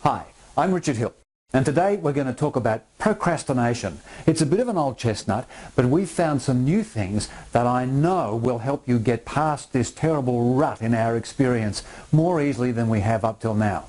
Hi, I'm Richard Hill, and today we're going to talk about procrastination. It's a bit of an old chestnut, but we've found some new things that I know will help you get past this terrible rut in our experience more easily than we have up till now.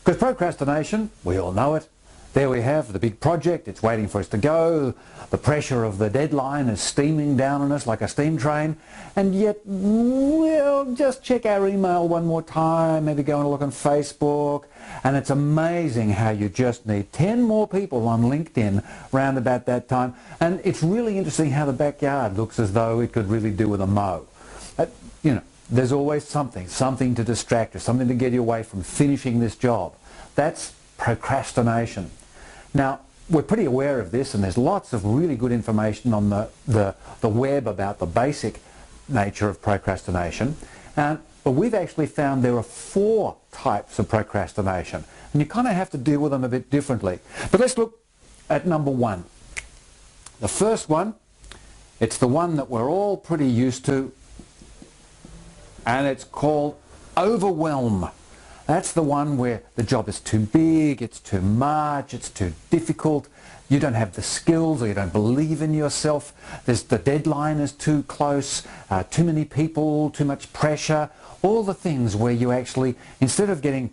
Because procrastination, we all know it. There we have the big project, it's waiting for us to go, the pressure of the deadline is steaming down on us like a steam train, and yet we'll just check our email one more time, maybe go and look on Facebook, and it's amazing how you just need 10 more people on LinkedIn round about that time, and it's really interesting how the backyard looks as though it could really do with a mow. There's always something to distract us, something to get you away from finishing this job. That's procrastination. Now, we're pretty aware of this, and there's lots of really good information on the web about the basic nature of procrastination. But we've actually found there are 4 types of procrastination, and you kind of have to deal with them a bit differently. But let's look at number 1. The first one, it's the one that we're all pretty used to, and it's called overwhelm. That's the one where the job is too big, it's too much, it's too difficult, you don't have the skills, or you don't believe in yourself, the deadline is too close, too many people, too much pressure, all the things where you actually, instead of getting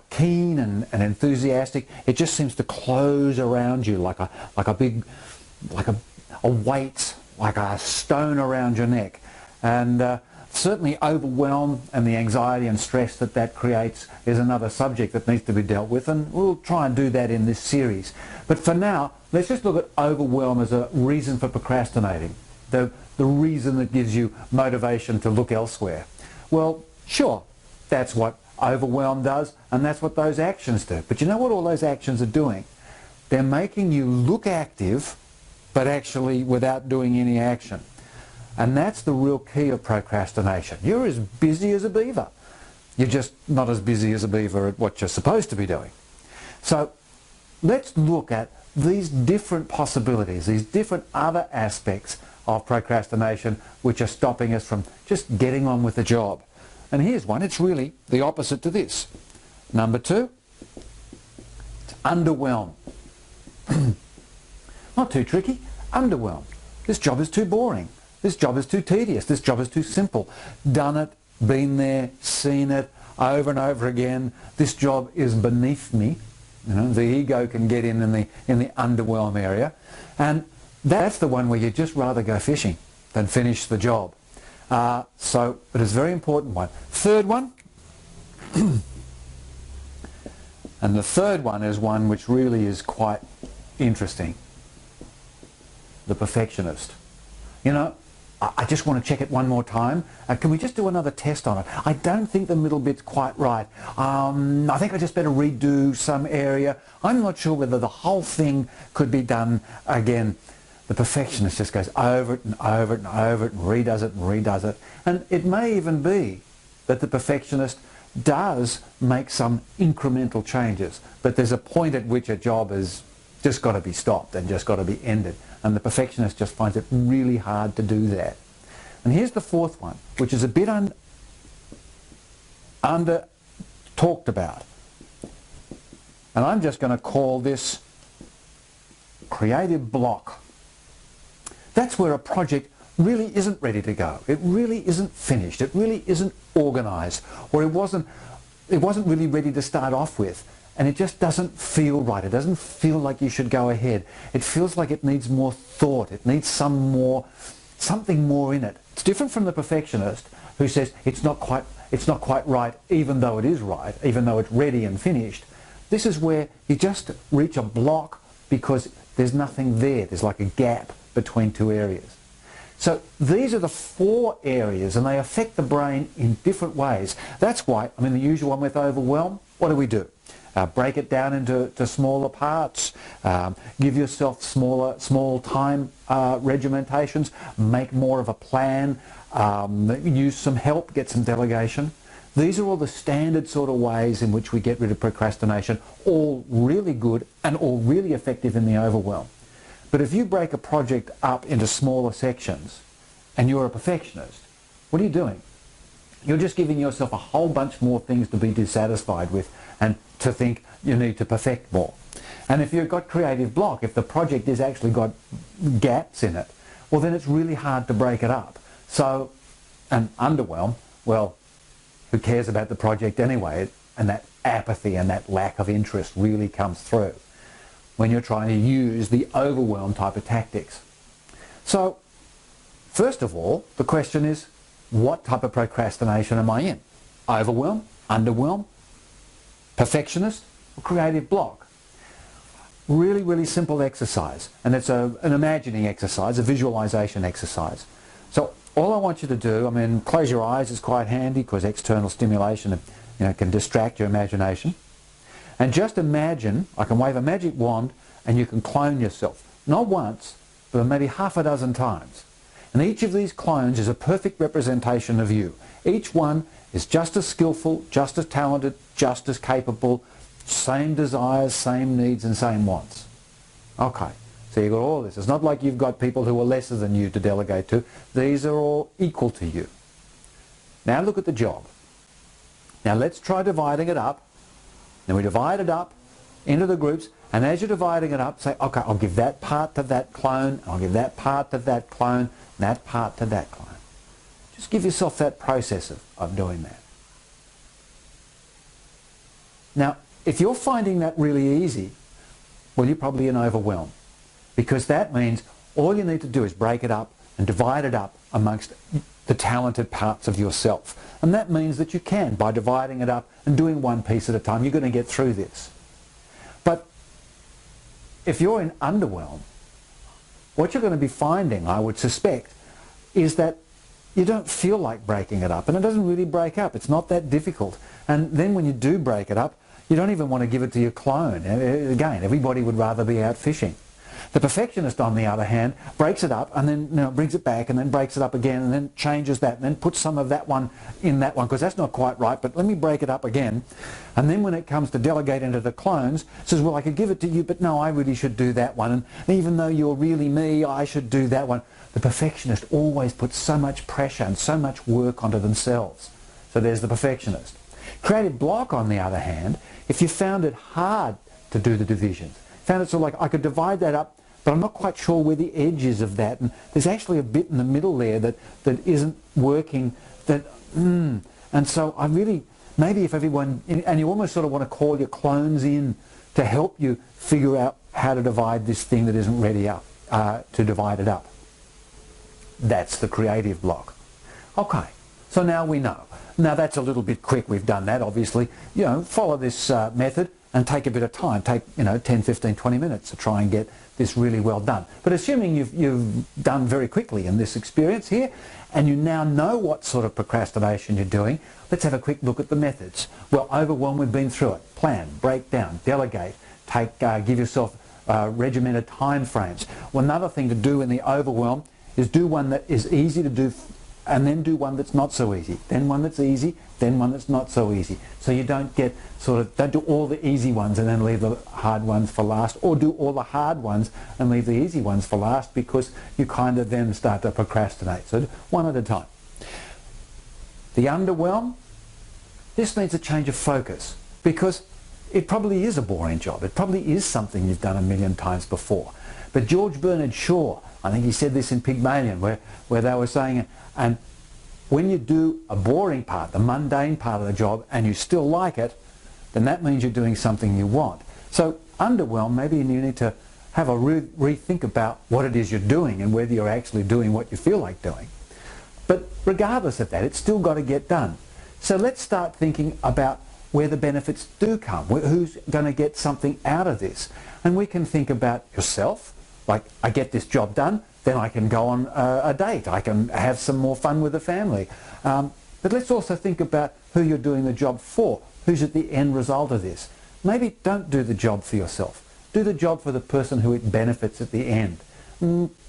keen and enthusiastic, it just seems to close around you like a weight, like a stone around your neck. And certainly overwhelm and the anxiety and stress that creates is another subject that needs to be dealt with, and we'll try and do that in this series. But for now, let's just look at overwhelm as a reason for procrastinating, the reason that gives you motivation to look elsewhere. Well, sure, that's what overwhelm does, and that's what those actions do. But you know what all those actions are doing? They're making you look active, but actually without doing any action. And that's the real key of procrastination. You're as busy as a beaver. You're just not as busy as a beaver at what you're supposed to be doing. So let's look at these different possibilities, these different other aspects of procrastination which are stopping us from just getting on with the job. And here's one. It's really the opposite to this. Number 2, it's underwhelm. Not too tricky. Underwhelm. This job is too boring. This job is too tedious. This job is too simple. Done it, been there, seen it over and over again. This job is beneath me. The ego can get in the underwhelm area. And that's the one where you'd just rather go fishing than finish the job. So it is a very important one. Third one. And the third one is one which really is quite interesting. The perfectionist. I just want to check it one more time. Can we just do another test on it? I don't think the middle bit's quite right. I think I just better redo some area. I'm not sure whether the whole thing could be done again. The perfectionist just goes over it and over it and over it and redoes it and redoes it. And it may even be that the perfectionist does make some incremental changes, but there's a point at which a job has just got to be stopped and just got to be ended. And the perfectionist just finds it really hard to do that. And here's the fourth one, which is a bit under talked about. And I'm just going to call this creative block. That's where a project really isn't ready to go. It really isn't finished. It really isn't organized. Or it wasn't really ready to start off with. And it just doesn't feel right. It doesn't feel like you should go ahead. It feels like it needs more thought. It needs something more in it. It's different from the perfectionist who says it's not quite right, even though it is right, even though it's ready and finished. This is where you just reach a block because there's nothing there. There's like a gap between two areas. So these are the 4 areas, and they affect the brain in different ways. That's why, the usual one with overwhelm, what do? Break it down into smaller parts. Give yourself small time regimentations. Make more of a plan. Use some help. Get some delegation. These are all the standard sort of ways in which we get rid of procrastination. All really good and all really effective in the overwhelm. But if you break a project up into smaller sections and you're a perfectionist, what are you doing? You're just giving yourself a whole bunch more things to be dissatisfied with and to think you need to perfect more. And if you've got creative block, if the project has actually got gaps in it, well then it's really hard to break it up. So, and underwhelm, well, who cares about the project anyway? And that apathy and that lack of interest really comes through when you're trying to use the overwhelm type of tactics. So, first of all, the question is, what type of procrastination am I in? Overwhelm, underwhelm, perfectionist, or creative block? Really, really simple exercise. And it's an imagining exercise, a visualization exercise. So all I want you to do, I mean, close your eyes is quite handy because external stimulation, can distract your imagination. And just imagine, I can wave a magic wand and you can clone yourself. Not once, but maybe half a dozen times. And each of these clones is a perfect representation of you. Each one is just as skillful, just as talented, just as capable, same desires, same needs and same wants. Okay, so you've got all this. It's not like you've got people who are lesser than you to delegate to. These are all equal to you. Now look at the job. Now let's try dividing it up. Then we divide it up into the groups, and as you're dividing it up, say, okay, I'll give that part to that clone, I'll give that part to that clone, that part to that clone. Just give yourself that process of doing that. Now, if you're finding that really easy, well, you're probably in overwhelm, because that means all you need to do is break it up and divide it up amongst the talented parts of yourself. And that means that you can, by dividing it up and doing one piece at a time, you're going to get through this. But if you're in underwhelm, what you're going to be finding, I would suspect, is that you don't feel like breaking it up, and it doesn't really break up. It's not that difficult. And then when you do break it up, you don't even want to give it to your clone. Again, everybody would rather be out fishing. The perfectionist, on the other hand, breaks it up and then brings it back and then breaks it up again and then changes that and then puts some of that one in that one because that's not quite right, but let me break it up again. And then when it comes to delegating to the clones, says, well, I could give it to you, but no, I really should do that one. And even though you're really me, I should do that one. The perfectionist always puts so much pressure and so much work onto themselves. So there's the perfectionist. Creative block, on the other hand, if you found it hard to do the divisions, found it sort of like I could divide that up, but I'm not quite sure where the edge is of that, and there's actually a bit in the middle there that isn't working, and so I really, maybe if everyone, and you almost sort of want to call your clones in to help you figure out how to divide this thing that isn't ready up, to divide it up. That's the creative block. Okay, so now we know. Now that's a little bit quick, we've done that obviously. Follow this method and take a bit of time, take 10, 15, 20 minutes to try and get this really well done. But assuming you've done very quickly in this experience here, and you now know what sort of procrastination you're doing, let's have a quick look at the methods. Well, overwhelm, we've been through it. Plan, break down, delegate, give yourself regimented time frames. Well, another thing to do in the overwhelm is do one that is easy to do, and then do one that's not so easy, then one that's easy, then one that's not so easy. So you don't get don't do all the easy ones and then leave the hard ones for last, or do all the hard ones and leave the easy ones for last, because you kind of then start to procrastinate. So one at a time. The underwhelm, this needs a change of focus, because it probably is a boring job. It probably is something you've done a million times before. But George Bernard Shaw, I think he said this in Pygmalion, where they were saying, and when you do a boring part, the mundane part of the job, and you still like it, then that means you're doing something you want. So underwhelm, maybe you need to have a rethink about what it is you're doing and whether you're actually doing what you feel like doing. But regardless of that, it's still got to get done. So let's start thinking about where the benefits do come, who's going to get something out of this. And we can think about yourself, like I get this job done, then I can go on a date, I can have some more fun with the family. But let's also think about who you're doing the job for, who's at the end result of this. Maybe don't do the job for yourself. Do the job for the person who it benefits at the end.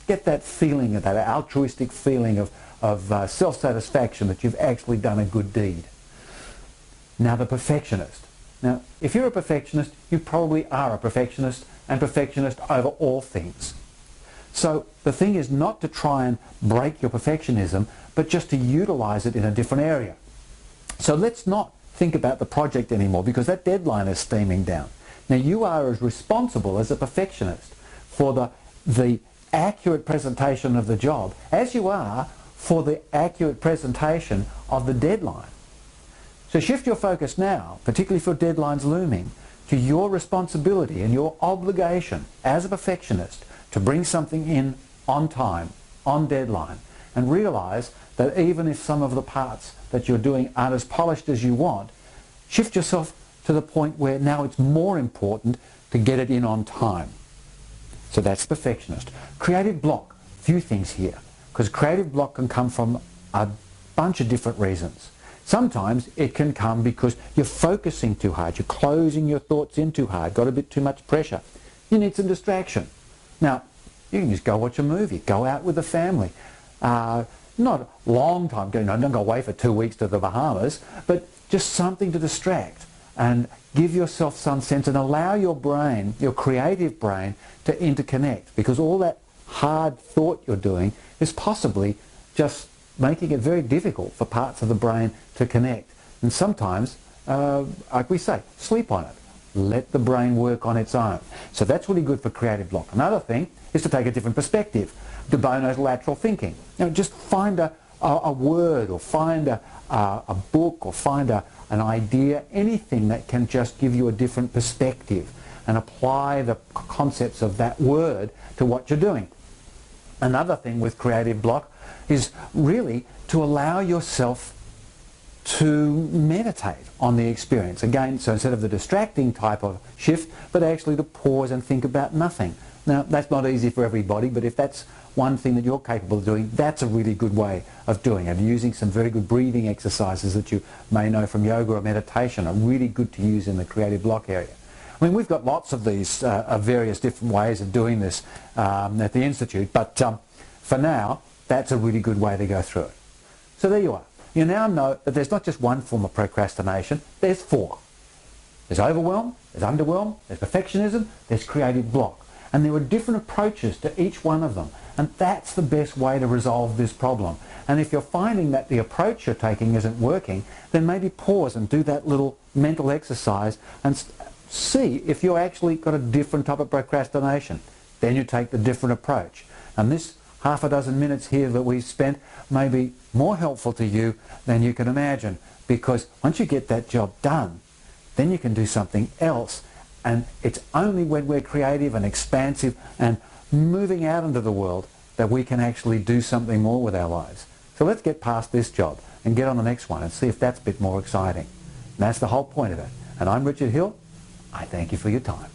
Get that feeling, that altruistic feeling of self-satisfaction that you've actually done a good deed. Now the perfectionist. Now if you're a perfectionist, you probably are a perfectionist, and perfectionist over all things. So the thing is not to try and break your perfectionism, but just to utilize it in a different area. So let's not think about the project anymore because that deadline is steaming down. Now you are as responsible as a perfectionist for the accurate presentation of the job as you are for the accurate presentation of the deadline. So shift your focus now, particularly for deadlines looming, to your responsibility and your obligation as a perfectionist to bring something in on time, on deadline, and realize that even if some of the parts that you're doing aren't as polished as you want, shift yourself to the point where now it's more important to get it in on time. So that's perfectionist. Creative block, few things here, because creative block can come from a bunch of different reasons. Sometimes it can come because you're focusing too hard, you're closing your thoughts in too hard, got a bit too much pressure. You need some distraction. Now, you can just go watch a movie, go out with the family. Not a long time, don't go away for 2 weeks to the Bahamas, but just something to distract and give yourself some sense and allow your brain, your creative brain, to interconnect, because all that hard thought you're doing is possibly just making it very difficult for parts of the brain to connect. And sometimes, like we say, sleep on it. Let the brain work on its own. So that's really good for creative block. Another thing is to take a different perspective, de Bono's lateral thinking. Just find a word, or find a book, or find an idea, anything that can just give you a different perspective and apply the concepts of that word to what you're doing. Another thing with creative block is really to allow yourself to meditate on the experience. Again, so instead of the distracting type of shift, but actually to pause and think about nothing. Now, that's not easy for everybody, but if that's one thing that you're capable of doing, that's a really good way of doing it. Using some very good breathing exercises that you may know from yoga or meditation are really good to use in the creative block area. I mean, we've got lots of these various different ways of doing this at the Institute, but for now, that's a really good way to go through it. So there you are. You now know that there's not just one form of procrastination, there's 4. There's overwhelm, there's underwhelm, there's perfectionism, there's creative block. And there are different approaches to each one of them. And that's the best way to resolve this problem. And if you're finding that the approach you're taking isn't working, then maybe pause and do that little mental exercise and see if you've actually got a different type of procrastination. Then you take the different approach. And this half a dozen minutes here that we've spent may be more helpful to you than you can imagine, because once you get that job done, then you can do something else. And it's only when we're creative and expansive and moving out into the world that we can actually do something more with our lives. So let's get past this job and get on the next one and see if that's a bit more exciting. And that's the whole point of it. And I'm Richard Hill. I thank you for your time.